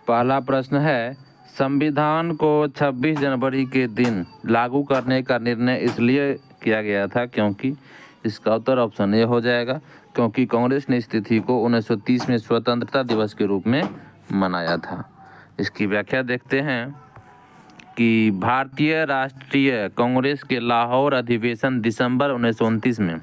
पहला प्रश्न है, संविधान को 26 जनवरी के दिन लागू करने का निर्णय इसलिए किया गया था क्योंकि। इसका उत्तर ऑप्शन ए हो जाएगा, क्योंकि कांग्रेस ने इस तिथि को 1930 में स्वतंत्रता दिवस के रूप में मनाया था। इसकी व्याख्या देखते हैं कि भारतीय राष्ट्रीय कांग्रेस के लाहौर अधिवेशन दिसंबर 1929 में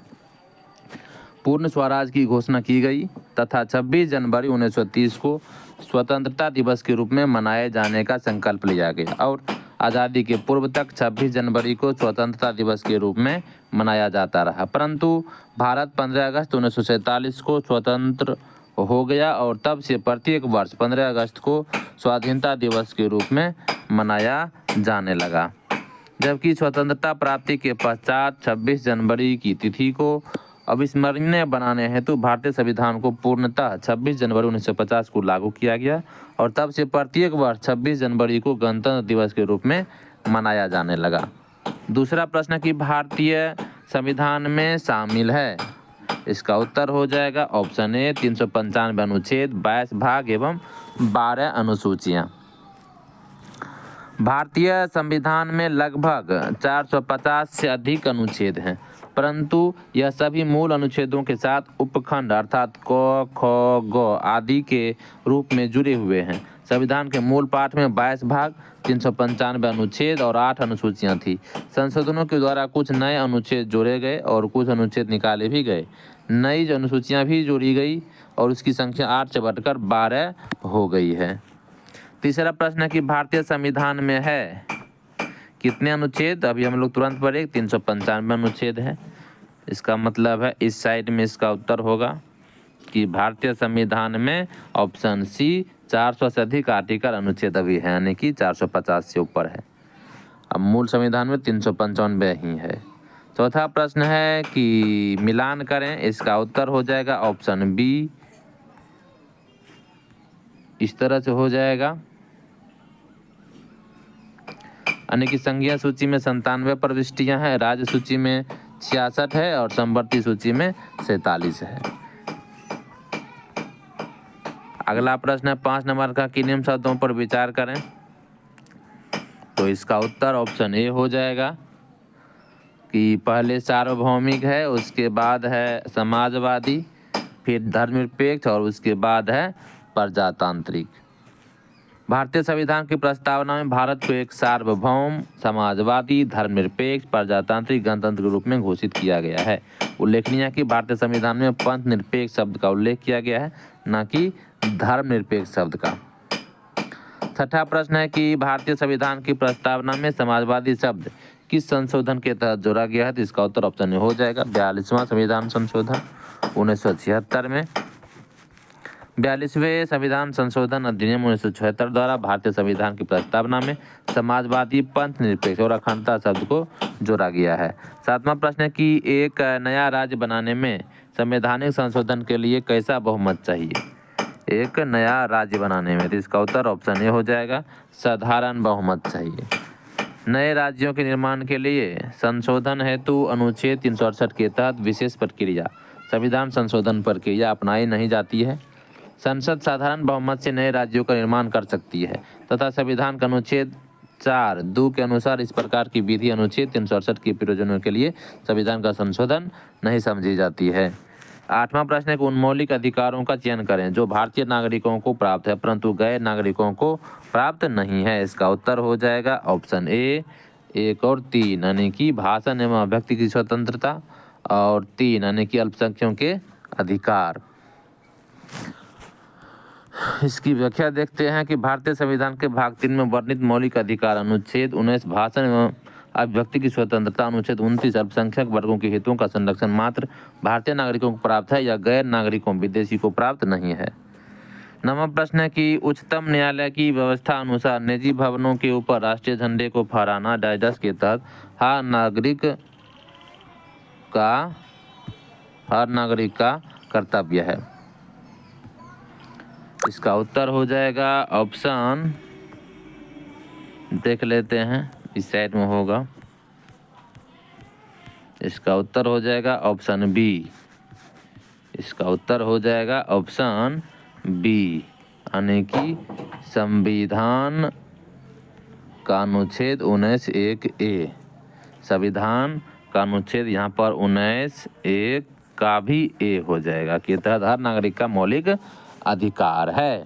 पूर्ण स्वराज की घोषणा की गई तथा 26 जनवरी 1930 को स्वतंत्रता दिवस के रूप में मनाए जाने का संकल्प लिया गया और आज़ादी के पूर्व तक 26 जनवरी को स्वतंत्रता दिवस के रूप में मनाया जाता रहा। परंतु भारत 15 अगस्त 1947 को स्वतंत्र हो गया और तब से प्रत्येक वर्ष 15 अगस्त को स्वाधीनता दिवस के रूप में मनाया जाने लगा। जबकि स्वतंत्रता प्राप्ति के पश्चात 26 जनवरी की तिथि को अविस्मरणीय बनाने हेतु भारतीय संविधान को पूर्णतः 26 जनवरी 1950 को लागू किया गया और तब से प्रत्येक वर्ष 26 जनवरी को गणतंत्र दिवस के रूप में मनाया जाने लगा। दूसरा प्रश्न कि भारतीय संविधान में शामिल है। इसका उत्तर हो जाएगा ऑप्शन ए 395 अनुच्छेद, 22 भाग एवं 12 अनुसूचियां। भारतीय संविधान में लगभग 450 से अधिक अनुच्छेद हैं, परंतु यह सभी मूल अनुच्छेदों के साथ उपखंड अर्थात क, ख, ग आदि के रूप में जुड़े हुए हैं। संविधान के मूल पाठ में 22 भाग, 395 अनुच्छेद और 8 अनुसूचियां थी। संशोधनों के द्वारा कुछ नए अनुच्छेद जोड़े गए और कुछ अनुच्छेद निकाले भी गए। नई अनुसूचियां भी जोड़ी गई और उसकी संख्या 8 से बढ़कर 12 हो गई है। तीसरा प्रश्न है कि भारतीय संविधान में है कितने अनुच्छेद। अभी हम लोग तुरंत पढ़े 395 अनुच्छेद है। इसका मतलब है इस साइड में इसका उत्तर होगा कि भारतीय संविधान में ऑप्शन सी 400 से अधिक आर्टिकल अनुच्छेद अभी है, यानी कि 450 से ऊपर है। अब मूल संविधान में 395 ही है। चौथा प्रश्न है कि मिलान करें। इसका उत्तर हो जाएगा ऑप्शन बी, इस तरह से हो जाएगा, यानी कि संघीय सूची में 97 प्रविष्टियां हैं, राज्य सूची में 66 है और समवर्ती सूची में 47 है। अगला प्रश्न है 5 नंबर का, कि निम्न शब्दों पर विचार करें। तो इसका उत्तर ऑप्शन ए हो जाएगा कि पहले सार्वभौमिक है, उसके बाद है समाजवादी, फिर धर्मनिरपेक्ष और उसके बाद है प्रजातांत्रिक। भारतीय संविधान की प्रस्तावना में भारत को एक सार्वभौम, समाजवादी, धर्मनिरपेक्ष, प्रजातांत्रिक गणतंत्र के रूप में घोषित किया गया है। उल्लेखनीय है कि भारतीय संविधान में पंथ निरपेक्ष शब्द का उल्लेख किया गया है, न कि धर्मनिरपेक्ष शब्द का। छठा प्रश्न है कि भारतीय संविधान की प्रस्तावना में समाजवादी शब्द किस संशोधन के तहत जोड़ा गया है। तो इसका उत्तर ऑप्शन ए हो जाएगा 42वां संविधान संशोधन 1976 में। 42वें संविधान संशोधन अधिनियम 1976 द्वारा भारतीय संविधान की प्रस्तावना में समाजवादी, पंथ निरपेक्ष और अखंडता शब्द को जोड़ा गया है। सातवां प्रश्न है कि एक नया राज्य बनाने में संवैधानिक संशोधन के लिए कैसा बहुमत चाहिए। एक नया राज्य बनाने में, तो इसका उत्तर ऑप्शन ए हो जाएगा, साधारण बहुमत चाहिए। नए राज्यों के निर्माण के लिए संशोधन हेतु अनुच्छेद 368 के तहत विशेष प्रक्रिया संविधान संशोधन प्रक्रिया अपनाई नहीं जाती है। संसद साधारण बहुमत से नए राज्यों का निर्माण कर सकती है तथा संविधान का अनुच्छेद 4(2) के अनुसार इस प्रकार की विधि अनुच्छेद 368 के प्रयोजनों के लिए संविधान का संशोधन नहीं समझी जाती है। आठवां प्रश्न है कि उन मौलिक अधिकारों का चयन करें जो भारतीय नागरिकों को प्राप्त है परंतु गैर नागरिकों को प्राप्त नहीं है। इसका उत्तर हो जाएगा ऑप्शन ए 1 और 3, यानी कि भाषण एवं अभिव्यक्ति की स्वतंत्रता, और 3 यानी कि अल्पसंख्यकों के अधिकार। इसकी व्याख्या देखते हैं कि भारतीय संविधान के भाग 3 में वर्णित मौलिक अधिकार अनुच्छेद 19 भाषण एवं अभिव्यक्ति की स्वतंत्रता, अनुच्छेद 29 अल्पसंख्यक वर्गों के हितों का संरक्षण मात्र भारतीय नागरिकों को प्राप्त है या गैर नागरिकों विदेशी को प्राप्त नहीं है। नवा प्रश्न है कि उच्चतम न्यायालय की व्यवस्था अनुसार निजी भवनों के ऊपर राष्ट्रीय झंडे को फहराना डायडस के तहत हर नागरिक का कर्तव्य है। इसका उत्तर हो जाएगा ऑप्शन, देख लेते हैं इस साइड में होगा, इसका उत्तर हो जाएगा ऑप्शन बी। इसका उत्तर हो जाएगा ऑप्शन बी, यानी कि संविधान का अनुच्छेद 19(1)(a), संविधान का अनुच्छेद यहाँ पर 19(1) का भी ए हो जाएगा कि तहत हर नागरिक का मौलिक अधिकार है।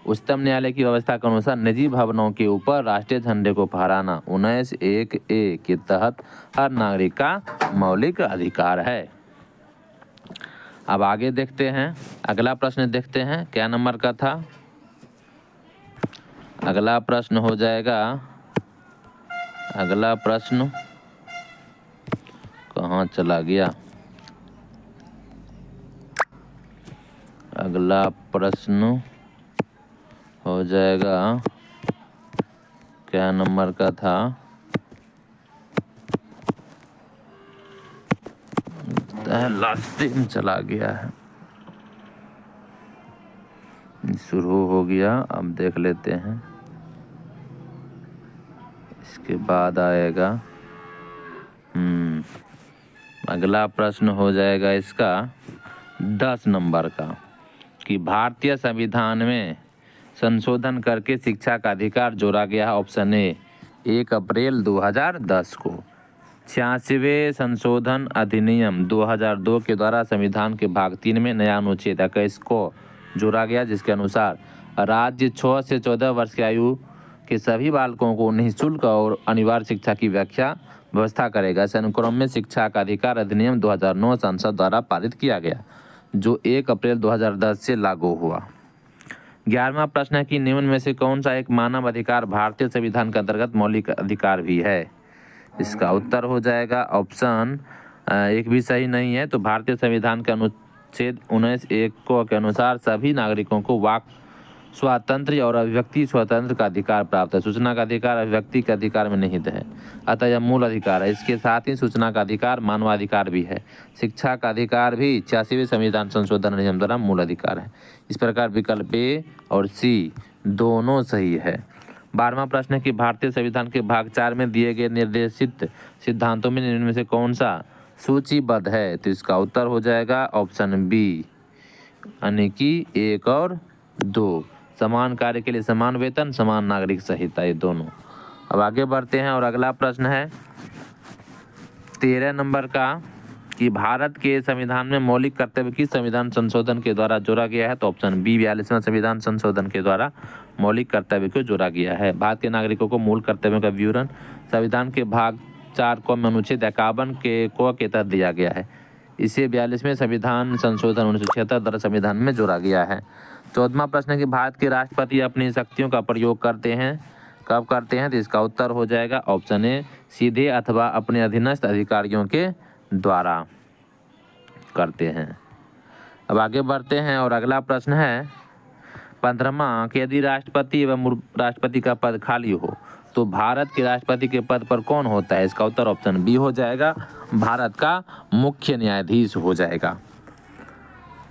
उच्चतम न्यायालय की व्यवस्था के अनुसार निजी भवनों के ऊपर राष्ट्रीय झंडे को फहराना 19(1)(a) के तहत हर नागरिक का मौलिक अधिकार है। अब आगे देखते हैं, अगला प्रश्न देखते हैं क्या नंबर का था। अगला प्रश्न हो जाएगा, अगला प्रश्न कहाँ चला गया, अगला प्रश्न हो जाएगा क्या नंबर का था, लास्ट में चला गया है, शुरू हो गया। अब देख लेते हैं, इसके बाद आएगा अगला प्रश्न हो जाएगा इसका 10 नंबर का कि भारतीय संविधान में संशोधन करके शिक्षा का अधिकार जोड़ा गया है। ऑप्शन ए 1 अप्रैल 2010 को। 86वें संशोधन अधिनियम 2002 के द्वारा संविधान के भाग 3 में नया अनुच्छेद 21 को जोड़ा गया, जिसके अनुसार राज्य 6 से 14 वर्ष की आयु के सभी बालकों को निःशुल्क और अनिवार्य शिक्षा की व्यवस्था करेगा। इस अनुक्रम में शिक्षा का अधिकार अधिनियम 2009 संसद द्वारा पारित किया गया, जो 1 अप्रैल 2010 से लागू हुआ। 11वां प्रश्न है कि निम्न में से कौन सा एक मानव अधिकार भारतीय संविधान के अंतर्गत मौलिक अधिकार भी है। इसका उत्तर हो जाएगा ऑप्शन एक भी सही नहीं है। तो भारतीय संविधान के अनुच्छेद 19(1) के अनुसार सभी नागरिकों को वाक स्वातंत्र्य और अभिव्यक्ति स्वतंत्र का अधिकार प्राप्त है। सूचना का अधिकार अभिव्यक्ति के अधिकार में निहित है, अतः यह मूल अधिकार है। इसके साथ ही सूचना का अधिकार मानवाधिकार भी है। शिक्षा का अधिकार भी 86वें संविधान संशोधन अधिनियम द्वारा मूल अधिकार है। इस प्रकार विकल्प ए और सी दोनों सही है। 12वां प्रश्न है कि भारतीय संविधान के भाग 4 में दिए गए निर्देशित सिद्धांतों में निम्न में से कौन सा सूचीबद्ध है। तो इसका उत्तर हो जाएगा ऑप्शन बी, यानी कि 1 और 2, समान कार्य के लिए समान वेतन, समान नागरिक संहिता, ये दोनों। अब आगे बढ़ते हैं और अगला प्रश्न है 13 नंबर का कि भारत के संविधान में मौलिक कर्तव्य किस संविधान संशोधन के द्वारा जोड़ा गया है। तो ऑप्शन बी 42वां संविधान संशोधन के द्वारा मौलिक कर्तव्य को जोड़ा गया है। भारत के नागरिकों को मूल कर्तव्यों का विवरण संविधान के भाग 4 को अनुच्छेद 51 के तहत दिया गया है। इसे 42वें संविधान संशोधन 1976 द्वारा संविधान में जोड़ा गया है। 14वां प्रश्न है कि भारत के राष्ट्रपति अपनी शक्तियों का प्रयोग करते हैं, कब करते हैं। तो इसका उत्तर हो जाएगा ऑप्शन ए, सीधे अथवा अपने अधीनस्थ अधिकारियों के द्वारा करते हैं। अब आगे बढ़ते हैं और अगला प्रश्न है 15वां कि यदि राष्ट्रपति एवं राष्ट्रपति का पद खाली हो तो भारत के राष्ट्रपति के पद पर कौन होता है। इसका उत्तर ऑप्शन बी हो जाएगा, भारत का मुख्य न्यायाधीश हो जाएगा।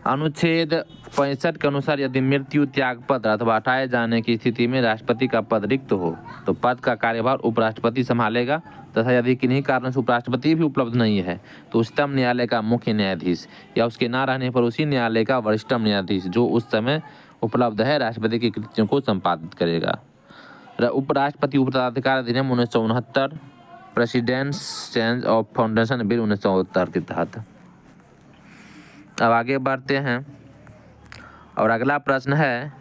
अनुच्छेद 65 के अनुसार यदि मृत्यु, त्याग पत्र अथवा हटाए जाने की स्थिति में राष्ट्रपति का पद रिक्त हो तो पद का कार्यभार उपराष्ट्रपति संभालेगा, तथा यदि किन्हीं कारण से उपराष्ट्रपति भी उपलब्ध नहीं है तो उच्चतम न्यायालय का मुख्य न्यायाधीश या उसके ना रहने पर उसी न्यायालय का वरिष्ठतम न्यायाधीश जो उस समय उपलब्ध है राष्ट्रपति की कृतियों को संपादित करेगा। उपराष्ट्रपति उत्तराधिकार अधिनियम 1969, president's change of foundation bill 1970 के तहत। अब आगे बढ़ते हैं और अगला प्रश्न है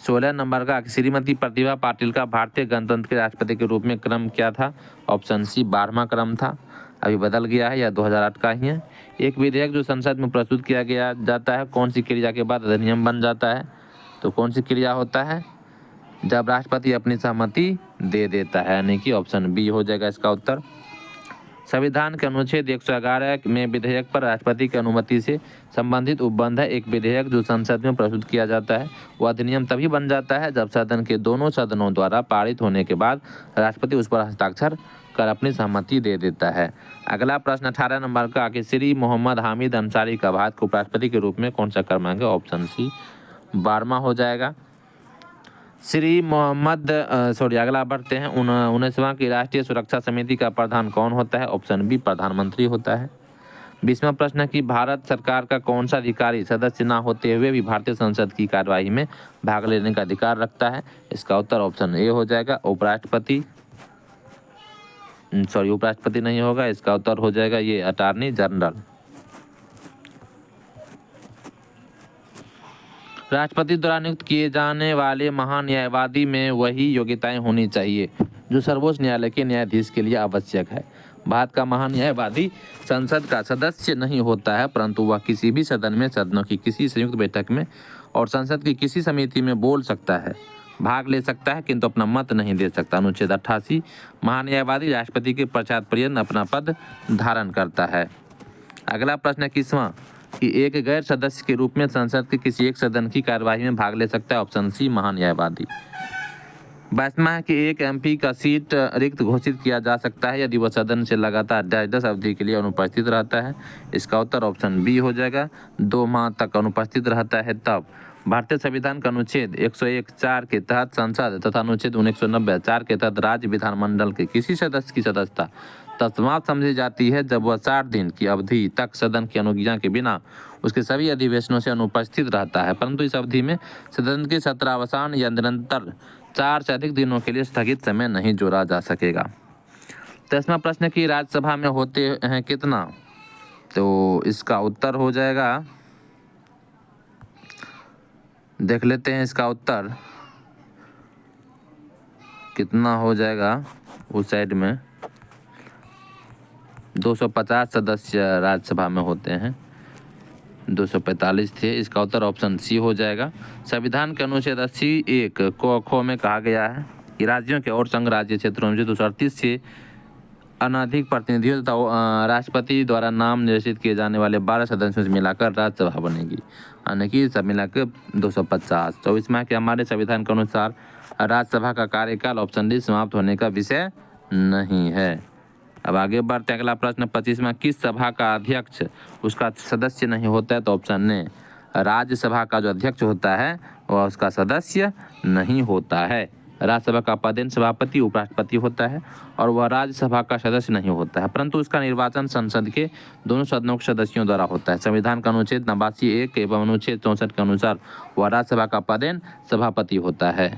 16 नंबर का श्रीमती प्रतिभा पाटिल का भारतीय गणतंत्र के राष्ट्रपति के रूप में क्रम क्या था। ऑप्शन सी 12वां क्रम था, अभी बदल गया है, या 2008 का ही है। एक विधेयक जो संसद में प्रस्तुत किया गया जाता है कौन सी क्रिया के बाद अधिनियम बन जाता है। तो कौन सी क्रिया होता है, जब राष्ट्रपति अपनी सहमति दे देता है, यानी कि ऑप्शन बी हो जाएगा इसका उत्तर। संविधान के अनुच्छेद 111 में विधेयक पर राष्ट्रपति की अनुमति से संबंधित उपबंध है। एक विधेयक जो संसद में प्रस्तुत किया जाता है वह अधिनियम तभी बन जाता है जब सदन के दोनों सदनों द्वारा पारित होने के बाद राष्ट्रपति उस पर हस्ताक्षर कर अपनी सहमति दे देता है। अगला प्रश्न 18 नंबर का कि श्री मोहम्मद हामिद अंसारी का भारत के उपराष्ट्रपति के रूप में कौन सा क्रमांक है। ऑप्शन सी 12वां हो जाएगा। अगला बढ़ते हैं 19वां की राष्ट्रीय सुरक्षा समिति का प्रधान कौन होता है। ऑप्शन बी प्रधानमंत्री होता है। 20वां प्रश्न है कि भारत सरकार का कौन सा अधिकारी सदस्य ना होते हुए भी भारतीय संसद की कार्यवाही में भाग लेने का अधिकार रखता है? इसका उत्तर ऑप्शन ए हो जाएगा उपराष्ट्रपति। उपराष्ट्रपति नहीं होगा, इसका उत्तर हो जाएगा ये अटॉर्नी जनरल। राष्ट्रपति द्वारा नियुक्त किए जाने वाले महान्यायवादी में वही योग्यताएं होनी चाहिए जो सर्वोच्च न्यायालय के न्यायाधीश के लिए आवश्यक है। भारत का महान्यायवादी संसद का सदस्य नहीं होता है, परंतु वह किसी भी सदन में, सदनों की किसी संयुक्त बैठक में और संसद की किसी समिति में बोल सकता है, भाग ले सकता है, किंतु अपना मत नहीं दे सकता। अनुच्छेद 88। महान्यायवादी राष्ट्रपति के पश्चात अपना पद धारण करता है। अगला प्रश्न है 21वां कि एक गैर सदस्य के रूप में संसद के किसी एक सदन की कार्यवाही में भाग ले सकता है? Option C महान्यायवादी। 22वां है कि एक एमपी का सीट रिक्त घोषित किया जा सकता है यदि वह सदन से लगातार 10 अवधि के लिए अनुपस्थित रहता है। इसका उत्तर ऑप्शन बी हो जाएगा। 2 माह तक अनुपस्थित रहता है तब। भारतीय संविधान के अनुच्छेद 101(4) के तहत संसद तथा अनुच्छेद 1990(4) के तहत राज्य विधानमंडल के किसी सदस्य की सदस्यता तब समाप्त समझी जाती है जब वह 60 दिन की अवधि तक सदन की अनुज्ञा के बिना उसके सभी अधिवेशनों से अनुपस्थित रहता है, परंतु इस अवधि में सदन के सत्रावसान या निरंतर 4 से अधिक दिनों के लिए स्थगित समय नहीं जोड़ा जा सकेगा। 10वां प्रश्न की राज्यसभा में होते हैं कितना? तो इसका उत्तर हो जाएगा, देख लेते हैं इसका उत्तर कितना हो जाएगा। उस साइड में 250 सदस्य राज्यसभा में होते हैं, 245 थे। इसका उत्तर ऑप्शन सी हो जाएगा। संविधान के अनुच्छेद 80(1) क में कहा गया है कि राज्यों के और संघ राज्य क्षेत्रों में 238 से अनधिक प्रतिनिधियों तथा राष्ट्रपति द्वारा नाम निर्देशित किए जाने वाले 12 सदस्यों से मिलाकर राज्यसभा बनेगी, यानी कि सब मिलाकर 250। 24वां कि हमारे संविधान के अनुसार राज्यसभा का कार्यकाल ऑप्शन डी समाप्त होने का विषय नहीं है। अब आगे बढ़ते हैं। अगला प्रश्न 25वां, किस सभा का अध्यक्ष उसका सदस्य नहीं होता है? तो ऑप्शन ए राज्यसभा का जो अध्यक्ष होता है वह उसका सदस्य नहीं होता है। राज्यसभा का पदेन सभापति उपराष्ट्रपति होता है और वह राज्यसभा का सदस्य नहीं होता है, परंतु उसका निर्वाचन संसद के दोनों सदनों के सदस्यों द्वारा होता है। संविधान का अनुच्छेद 89(1) एवं अनुच्छेद 64 के अनुसार वह राज्यसभा का पदेन सभापति होता है।